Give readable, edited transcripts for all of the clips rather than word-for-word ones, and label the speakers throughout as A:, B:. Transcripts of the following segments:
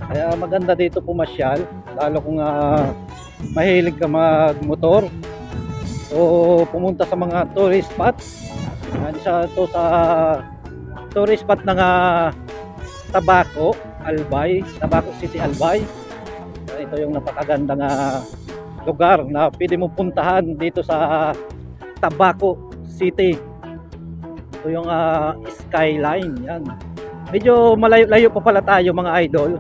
A: Kaya maganda dito pumasyal, lalo kung mahilig ka magmotor o pumunta sa mga tourist spot. Yan, isa to sa tourist spot ng Tabaco, Albay, Tabaco City, Albay. Ito yung napakagandang lugar na pwede mong puntahan dito sa Tabaco City. Ito yung skyline. Yan. Medyo malayo-layo pa pala tayo mga idol.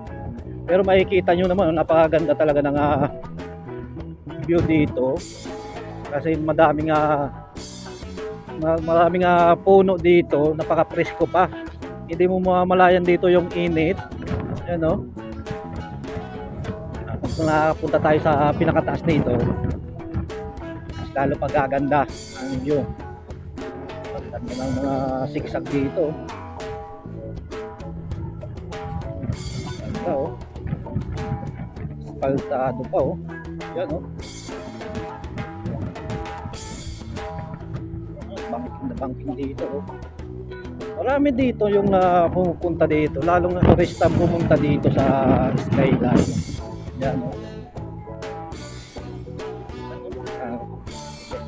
A: Pero makikita nyo naman, napakaganda talaga ng view dito. Kasi maraming puno dito, napaka-presko pa. Hindi mo mamalayan dito yung init. Ayan o. Pag nakapunta tayo sa pinakataas nito, mas lalo pagaganda ang view. Pagkanda ng mga sigsag dito. Ganda o. Paltado pa oh. Yan oh. Banking na banking dito oh. Marami dito yung pumupunta dito, lalong na turista pumunta dito sa skyline. Yan oh.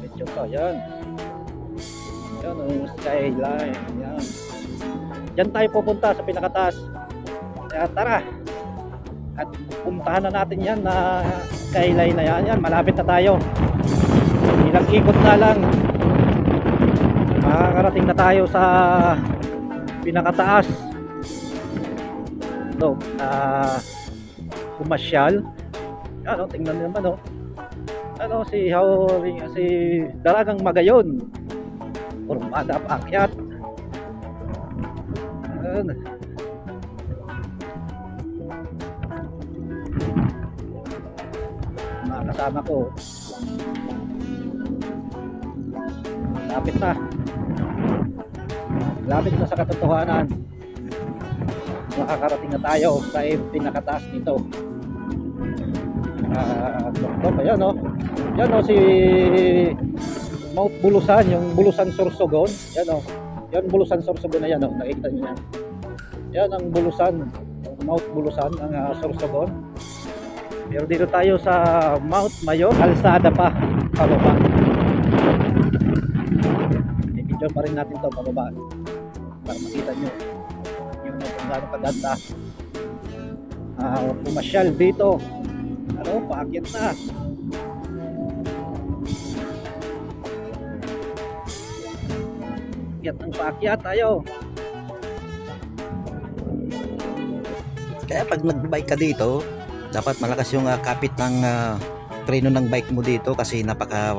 A: Medyo pa yan. Yan oh, skyline. Yan. Diyan tayo pupunta sa pinakataas. Kaya tara. At puntahan na natin yan na skyline na yan. Yan, malapit na tayo. Ilang ikot na lang. Makakarating na tayo sa pinakataas. So, pumasyal. Ano, tingnan naman oh. Ano, si Dalagang Magayon. Formada paakyat. Ano. Kasama ko lapit na sa katotohanan, makakarating na tayo sa pinakataas nito. Ayan o, yan o si Mount Bulusan, yung Bulusan Sorsogon. Yan o, yan Bulusan Sorsogon na yan o, nakikita nyo yan. Yan ang Bulusan, Mount Bulusan ang Sorsogon. Pero dito tayo sa Mount Mayon, kalsada pa pababa. I-video pa rin natin to pababa para makita nyo yung kung gaano kaganda pumasyal dito. Ano, paakyat na. Paakyat tayo.
B: Kaya pag nag-bike ka dito, dapat malakas yung kapit ng preno ng bike mo dito kasi napaka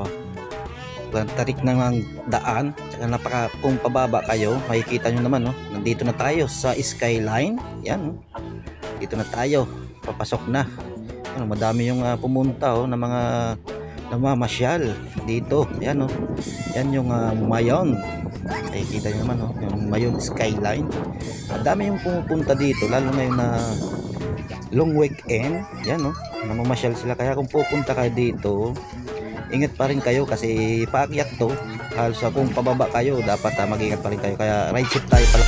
B: tarik ng daan. Tsaka kung pababa kayo, makikita nyo naman, no? Nandito na tayo sa skyline. Yan, dito na tayo, papasok na. Ano, madami yung pumunta na mga namamasyal dito. Yan, no? Yan yung Mayon. Makikita nyo naman, no? Yung Mayon skyline. Madami yung pumupunta dito, lalo ngayon na long weekend. Yan no, namamasyal sila. Kaya kung pupunta kayo dito, ingat pa rin kayo kasi paakyat to. Halos kung pababa kayo, dapat mag-ingat pa rin kayo. Kaya ride ship tayo pala.